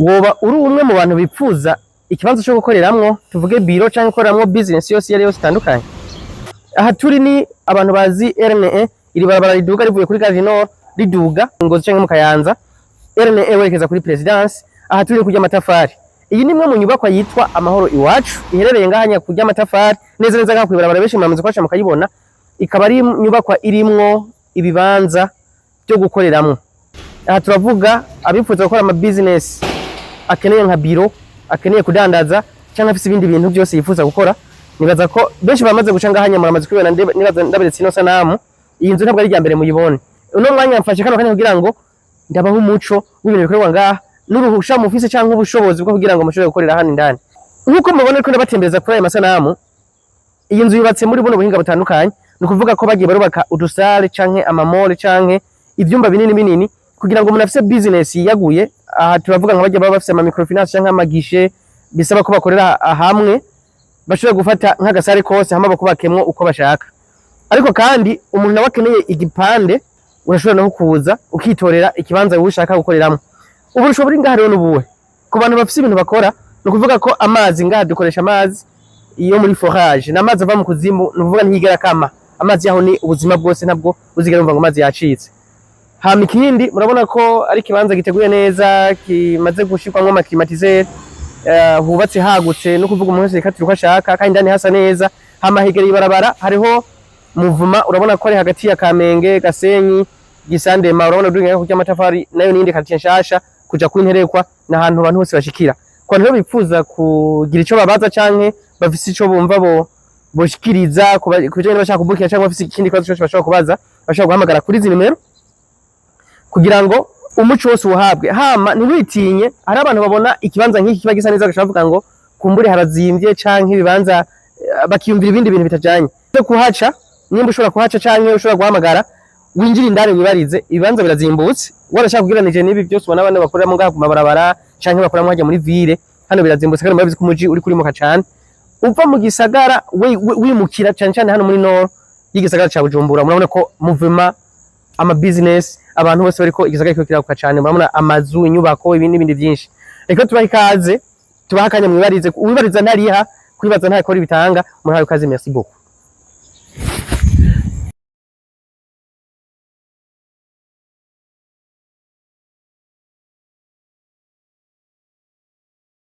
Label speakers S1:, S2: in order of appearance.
S1: woba uri umwe mu bantu bipfuza ikibanza cyo gukoreramwo tuvuge biro cyangwa gukoreramwo business yose yari yose itandukanye. Aha turi ni abantu bazi RNE iri barabara riduga rivuye kuri Gare du Nord riduga Ngozi cyangwa mu Kayanza, RNE werekeza kuri Presidence. Aha turi kujya amatafari. Iyi nimwe mu nyubako yitwa Amahoro Iwacu iherereye ngahanya kujya amatafari neza neza nka kwibarabara benshi mwamaze kwasha mukayibona. Ikaba ari nyubako irimwo ibibanza byo gukoreramwo. Aha turavuga abifuza gukora ama business akeneye nka biro, akeneye kudandaza cyangwa afise ibindi bintu byose yifuza gukora. Nibaza ko benshi bamaze guca ngahanya muramaze kwibona nibaza ndabiretse ino sanamu. Iyi nzu ntabwo ari rya mbere muyibone. Uno mwanya mfashe kano kanya kugira ngo ndabaho umuco w'ibintu bikorwa ngaha n'uruhusha mufise cyangwa ubushobozi bwo kugira ngo mushobore gukorera hano indani. Nkuko mubona ko ndabatembereza kuri aya masanamu, iyi nzu yubatse muri buno buhinga butandukanye. Ni kuvuga ko bagiye barubaka udusale canke amamole canke ivyumba binini binini kugira ngo umuntu afise business yaguye. Aha turavuga nka bagiye baba bafise ama microfinance canke amagishe bisaba ko bakorera hamwe, bashobora gufata nk'agasare kose hama bakubakemwo uko bashaka. Ariko kandi umuntu nawe akeneye igipande urashobora no kuza ukitorera ikibanza ushaka gukoreramwo. Uburusho buri ngaha rero nubuwe ku bantu bafise ibintu bakora. No kuvuga ko amazi ngaha dukoresha amazi iyo muri forage n'amazi ava mu kuzimu, nuvuga ntigera kama. Amazi yaho ni ubuzima bwose, ntabwo uzigera umva ngo amazi yacitse. Hama ikindi murabona ko ari kibanza giteguye neza, kimaze gushikwamwo ama climatiseur, hubatse hagutse, no kuvuga umuntu wese ikatira uko ashaka kandi ndani hasa neza. Hama hegereye ibarabara hariho muvuma, urabona ko ari hagati ya Kamenge, Gasenyi, Gisandema. Urabona duringa kujya amatafari nayo nindi kati nshasha kuja kwinterekwa n'ahantu abantu bose bashikira. Kwa rero bipfuza kugira ico babaza canke bafise ico bumva boshikiriza kujanye n'abashaka kubukira cyangwa bafise ikindi kibazo cyose bashaka kubaza, bashaka guhamagara kuri izi nimero kugira ngo umuco wose uhabwe. Hama ntiwitinye, hari abantu babona ikibanza nk'iki kiba gisa neza gashavuga ngo kumbure harazimvye canke ibibanza bakiyumvira ibindi bintu bitajanye. Cyo kuhaca nimba ushobora kuhaca canke ushobora guhamagara winjira indani wibarize, ibibanza birazimbutse. Warashaka kugiranije n'ibi byose ubona abana bakorera mu ngaha ku mabarabara canke bakorera mu hajya muri ville, hano birazimbutse kandi murabizi ko umuji uri kuri mu kacane. Uva mu gisagara wimukira cyane cyane hano muri Nord y'igisagara ca Bujumbura, murabona ko muvuma ama business abantu bose bariko igisagara cyo kirakuka cyane. Murabona amazu, inyubako, ibindi byinshi. Reka tubaha ikaze, tubaha akanya mwibarize. Wibariza ntariha, kwibaza nta kora bitanga. Murahaye ikaze, merci beaucoup.